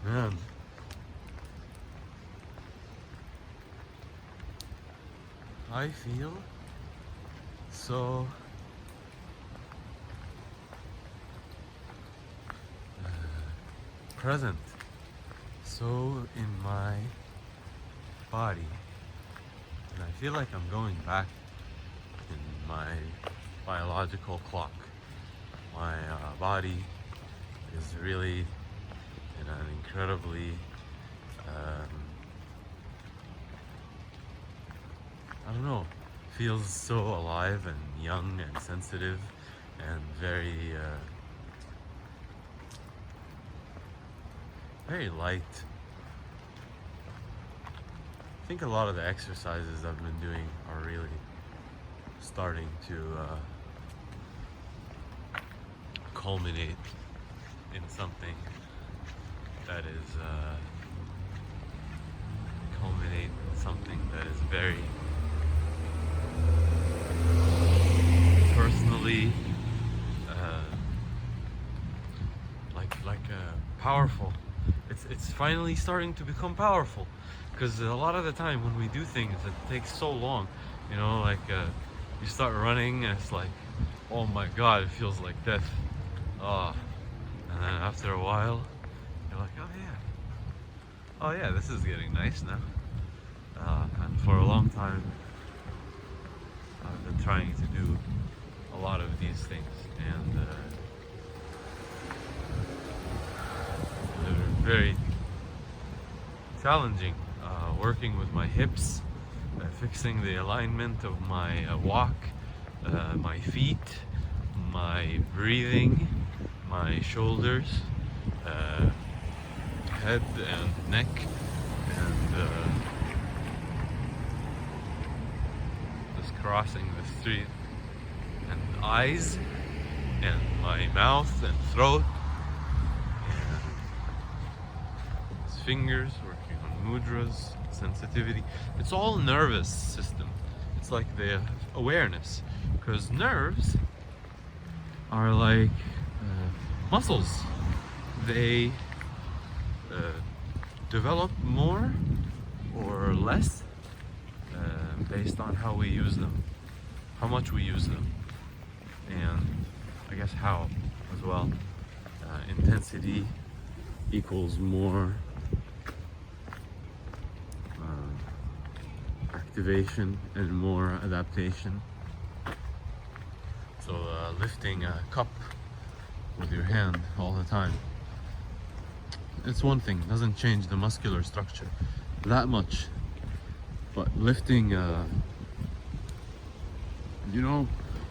Man, I feel so present, so in my body, and I feel like I'm going back in my biological clock. My body is really in an incredibly I don't know, feels so alive and young and sensitive and very light. I think a lot of the exercises I've been doing are really starting to culminate in something that is very personally powerful. It's finally starting to become powerful, because a lot of the time when we do things it takes so long, you start running and it's like, oh my god, it feels like death. And then after a while you're like, oh yeah, this is getting nice now. And for a long time I've been trying to do a lot of these things, and they're very challenging. Working with my hips, fixing the alignment of my walk, my feet, my breathing, my shoulders, head and neck, and just crossing the street, and eyes, and my mouth and throat, and his fingers, working on mudras, sensitivity. It's all nervous system. It's like the awareness, because nerves are like muscles. They develop more or less based on how we use them, how much we use them, and I guess how as well. Intensity equals more activation and more adaptation. So lifting a cup with your hand all the time, it's one thing, doesn't change the muscular structure that much, but lifting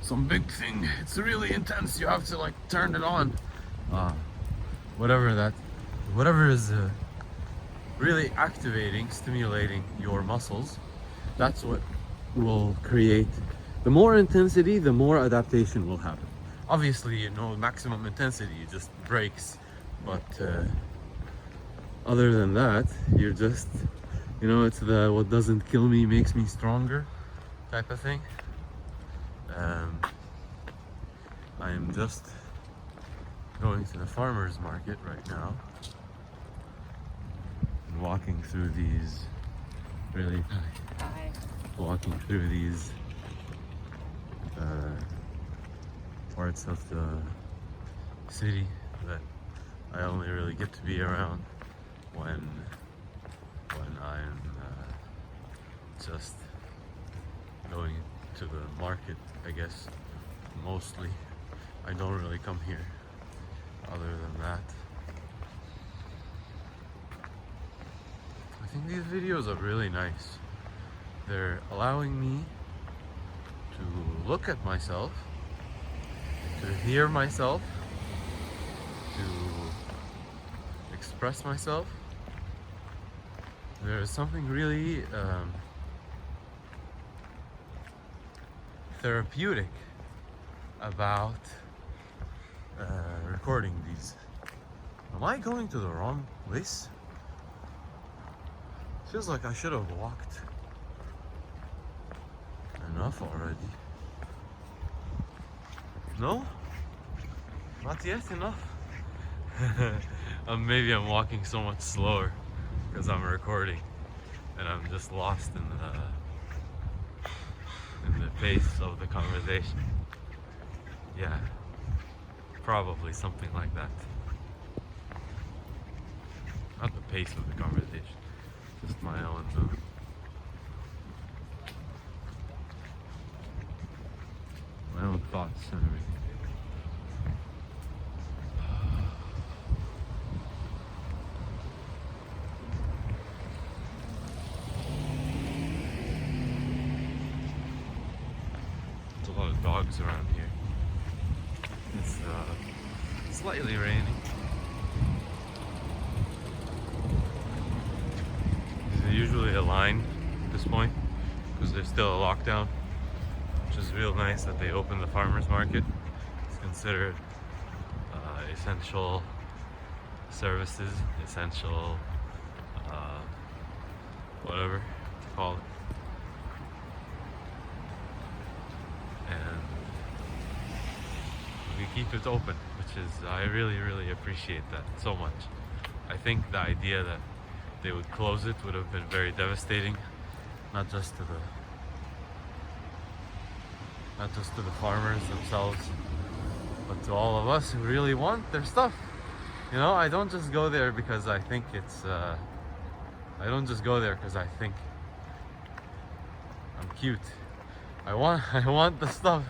some big thing, it's really intense, you have to like turn it on, whatever is really activating, stimulating your muscles, that's what will create. The more intensity, the more adaptation will happen. Obviously, maximum intensity just breaks, but other than that, you're just, it's the what doesn't kill me makes me stronger type of thing. I am just going to the farmer's market right now and walking through these parts of the city that I only really get to be around when I'm just going to the market, I guess. Mostly I don't really come here other than that. I think these videos are really nice. They're allowing me to look at myself, to hear myself, to express myself. There is something really therapeutic about recording these. Am I going to the wrong place? Feels like I should have walked enough already. No? Not yet enough? Maybe I'm walking so much slower because I'm recording and I'm just lost in the pace of the conversation. Yeah, probably something like that. Not the pace of the conversation, just my own thoughts and everything. There's a lot of dogs around here. It's slightly raining. There's usually a line at this point because there's still a lockdown, which is real nice that they open the farmers market. It's considered essential services, essential whatever to call it. And we keep it open, which is, I really appreciate that so much. I think the idea that they would close it would have been very devastating, not just to the farmers themselves, but to all of us who really want their stuff. You know, I don't just go there because I think it's I don't just go there because I think I'm cute. I want the stuff.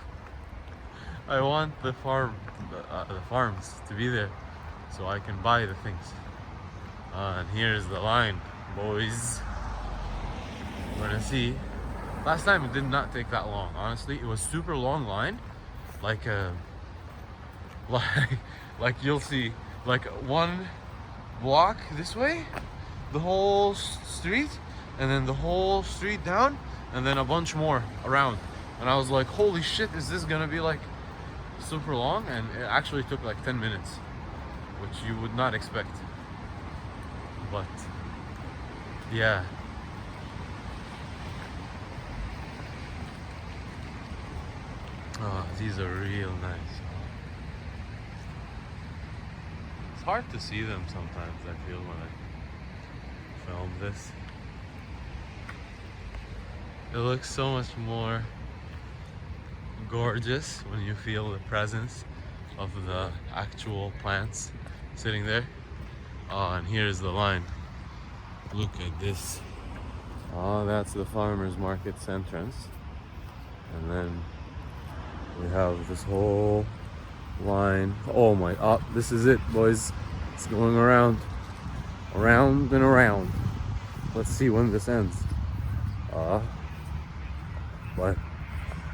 I want the farms to be there so I can buy the things. And here's the line, boys. We're gonna see. Last time it did not take that long. Honestly, it was super long line. Like you'll see, like one block this way, the whole street, and then the whole street down, and then a bunch more around. And I was like, holy shit, is this gonna be like super long? And it actually took like 10 minutes, which you would not expect. But yeah. Oh, these are real nice. It's hard to see them sometimes, I feel, when I film this. It looks so much more gorgeous when you feel the presence of the actual plants sitting there. Oh, and here's the line. Look at this. Oh, that's the farmers market's entrance. And then we have this whole line. Oh my, this is it, boys. It's going around and around. Let's see when this ends. But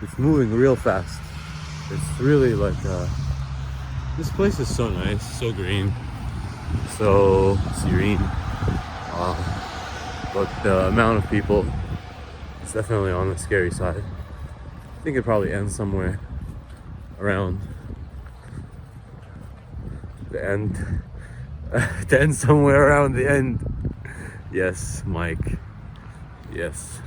it's moving real fast. It's really like, this place is so nice, so green, so serene. But the amount of people is definitely on the scary side. I think it probably ends somewhere around the end. To end somewhere around the end. Yes, Mike. Yes.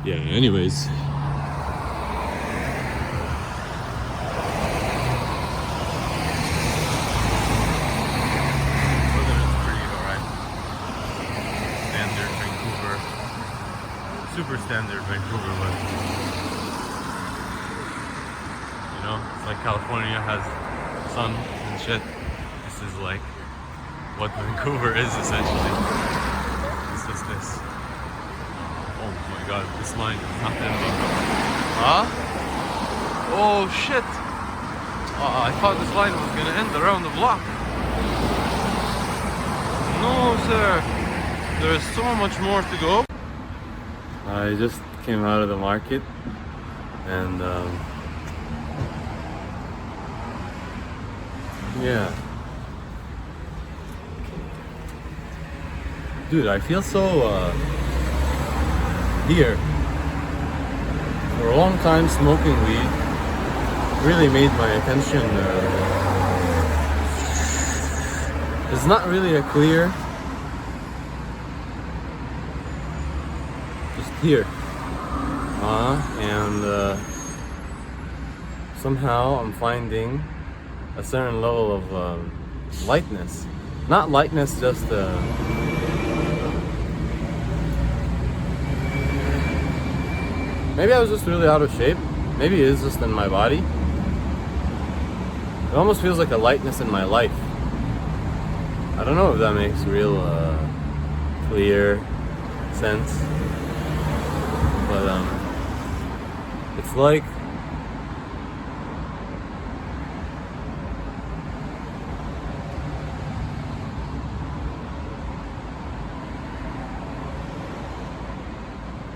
Yeah, anyways. Super standard Vancouver weather. You know, it's like California has sun and shit. This is like what Vancouver is essentially. It's just this. Oh my god, this line is not ending. Huh? Oh shit! I thought this line was gonna end around the block. No, sir. There's so much more to go. I just came out of the market and yeah, dude, I feel so here. For a long time smoking weed really made my attention it's not really a clear here, and somehow I'm finding a certain level of lightness. Not lightness, just maybe I was just really out of shape. Maybe it is just in my body. It almost feels like a lightness in my life. I don't know if that makes real clear sense, but it's like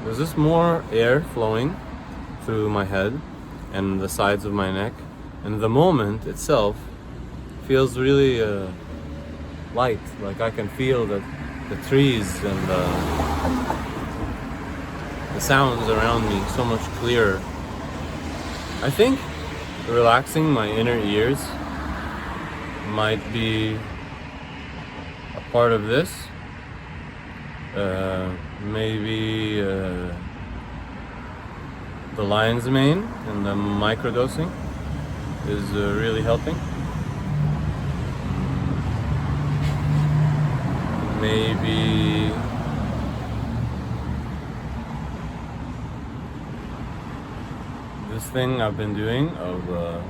there's just more air flowing through my head and the sides of my neck, and the moment itself feels really light. Like I can feel the trees and the sounds around me so much clearer. I think relaxing my inner ears might be a part of this. Maybe the lion's mane and the microdosing is really helping. Maybe this thing I've been doing of the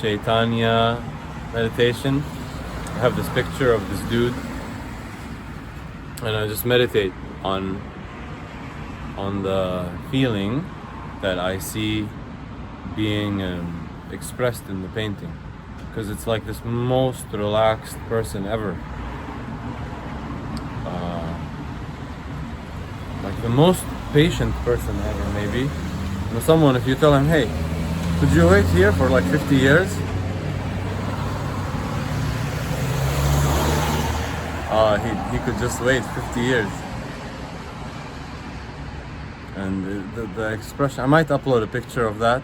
Chaitanya meditation. I have this picture of this dude, and I just meditate on the feeling that I see being expressed in the painting, because it's like this most relaxed person ever, like the most patient person ever, maybe. You know, someone, if you tell him, hey, could you wait here for like 50 years? He could just wait 50 years. And the expression, I might upload a picture of that.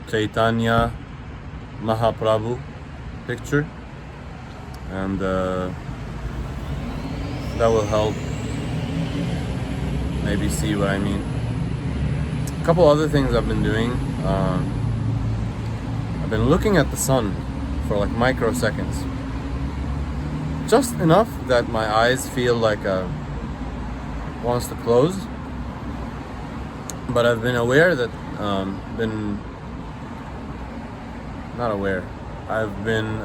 Chaitanya Mahaprabhu picture, and that will help maybe see what I mean. A couple other things I've been doing. I've been looking at the sun for like microseconds, just enough that my eyes feel like wants to close, but I've been aware that I've been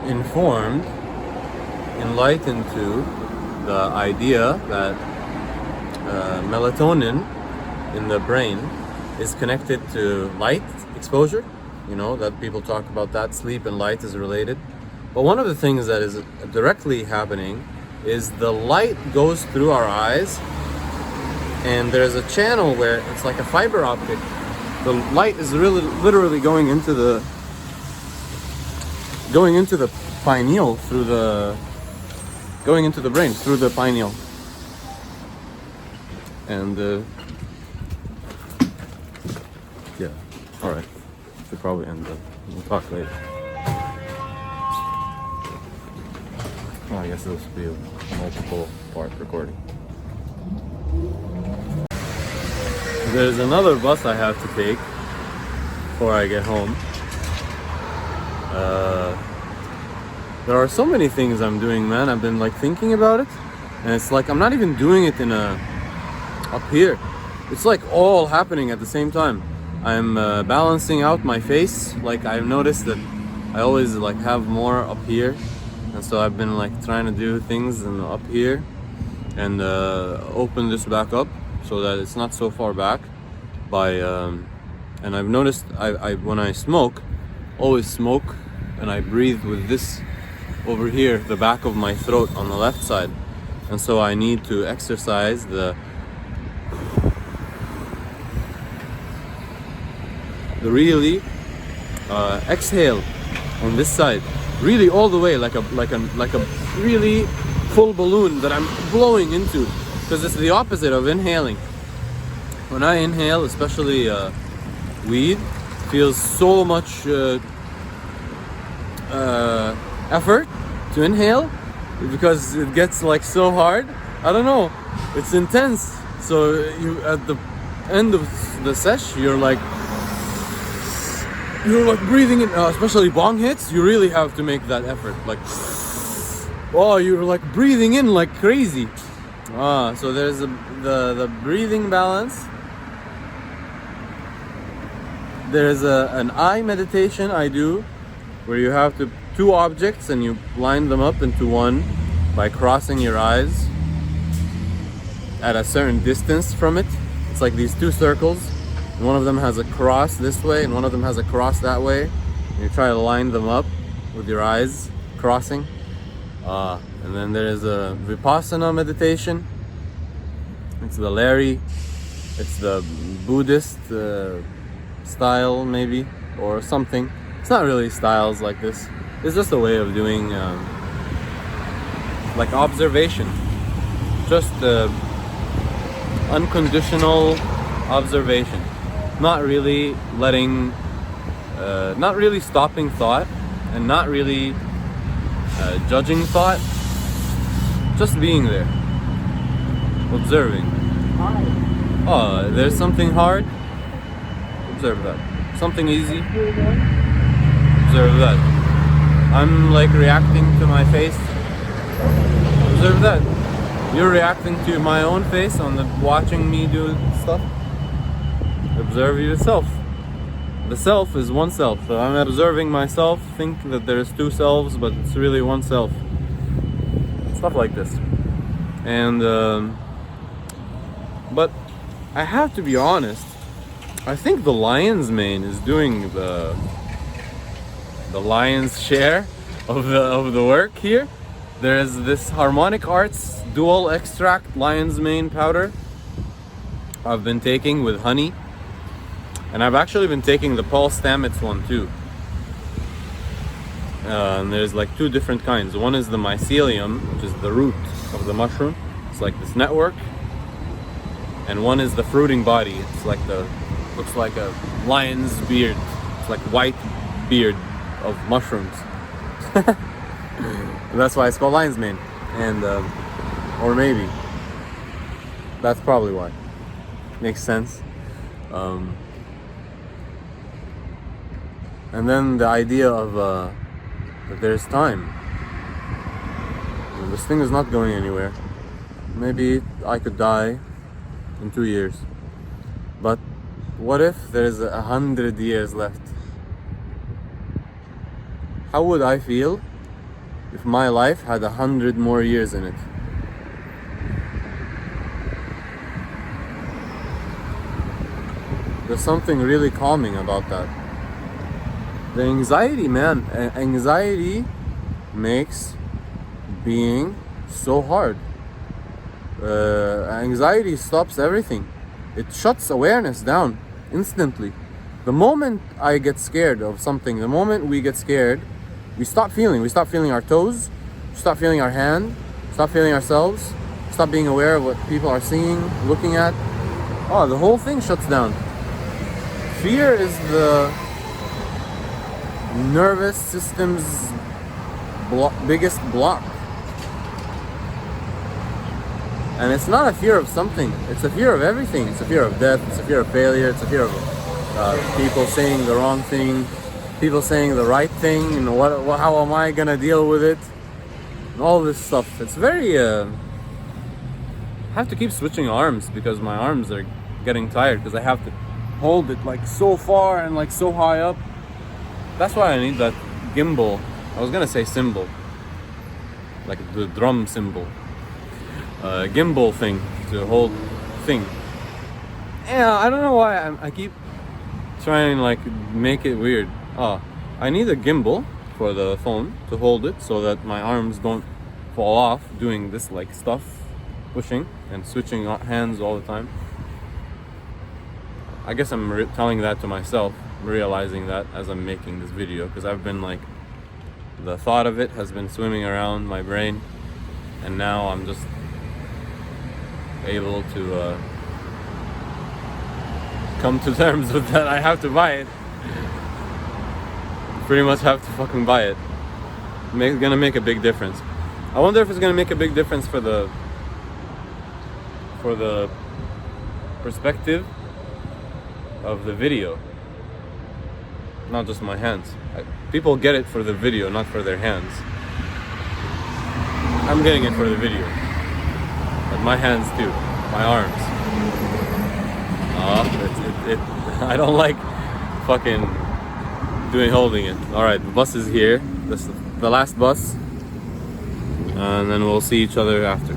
informed, enlightened to the idea that melatonin in the brain is connected to light exposure. You know, that people talk about that sleep and light is related. But one of the things that is directly happening is the light goes through our eyes, and there's a channel where it's like a fiber optic. The light is really literally going into the pineal going into the brain through the pineal. And yeah, all right, should probably end up. We'll talk later. Well, I guess this will be a multiple part recording. There's another bus I have to take before I get home. There are so many things I'm doing, man. I've been like thinking about it, and it's like I'm not even doing it up here. It's like all happening at the same time. I'm balancing out my face. Like I've noticed that I always like have more up here, and so I've been like trying to do things up here and open this back up so that it's not so far back. And I've noticed I when I smoke, always smoke, and I breathe with this over here, the back of my throat on the left side, and so I need to exercise the really exhale on this side, really all the way, like a really full balloon that I'm blowing into, because it's the opposite of inhaling. When I inhale, especially weed, feels so much effort to inhale, because it gets like so hard, I don't know. It's intense. So you at the end of the sesh, you're like breathing in, especially bong hits. You really have to make that effort. Like, oh, you're like breathing in like crazy. So there's the breathing balance. There's an eye meditation I do, where you have two objects and you line them up into one by crossing your eyes at a certain distance from it. It's like these two circles, and one of them has a cross this way and one of them has a cross that way. And you try to line them up with your eyes crossing. And then there is a Vipassana meditation. It's the Larry, it's the Buddhist style maybe, or something. It's not really styles like this. It's just a way of doing like observation. Just unconditional observation. Not really not really stopping thought, and not really judging thought. Just being there. Observing. Oh, there's something hard. Observe that. Something easy. Observe that. I'm like reacting to my face. Observe that. You're reacting to my own face on watching me do stuff. Observe yourself. The self is one self. So I'm observing myself, think that there's two selves, but it's really one self. Stuff like this. And but I have to be honest, I think the lion's mane is doing the lion's share of the work here. There's this Harmonic Arts dual extract lion's mane powder I've been taking with honey, and I've actually been taking the Paul Stamets one too. And there's like two different kinds. One is the mycelium, which is the root of the mushroom. It's like this network. And one is the fruiting body. It's like looks like a lion's beard. It's like white beard of mushrooms. And that's why it's called lion's mane. And or maybe that's probably why. Makes sense. And then the idea of that there's time. This thing is not going anywhere. Maybe I could die in 2 years. But what if there's 100 years left? How would I feel if my life had 100 more years in it? There's something really calming about that. The anxiety, man. Anxiety makes being so hard. Anxiety stops everything. It shuts awareness down instantly. The moment I get scared of something, the moment we get scared, we stop feeling. We stop feeling our toes, we stop feeling our hand, stop feeling ourselves, stop being aware of what people are seeing, looking at. Oh, the whole thing shuts down. Fear is the nervous system's biggest block. And it's not a fear of something, it's a fear of everything. It's a fear of death, it's a fear of failure, it's a fear of people saying the wrong thing, people saying the right thing, and how am I gonna deal with it? And all this stuff. It's very I have to keep switching arms because my arms are getting tired because I have to hold it like so far and like so high up. That's why I need that gimbal. I was gonna say cymbal, like the drum cymbal. Gimbal thing to hold thing. Yeah, I don't know why I keep trying like make it weird. I need a gimbal for the phone to hold it so that my arms don't fall off doing this like stuff, pushing and switching hands all the time. I guess I'm telling that to myself, realizing that as I'm making this video, because I've been like, the thought of it has been swimming around my brain, and now I'm just able to come to terms with that. I have to buy it. Pretty much have to fucking buy it. It's gonna make a big difference. I wonder if it's gonna make a big difference for the for the perspective of the video, not just my hands. People get it for the video, not for their hands. I'm getting it for the video, but my hands too, my arms. I don't like fucking holding it. All right, the bus is here. This is the last bus, and then we'll see each other after.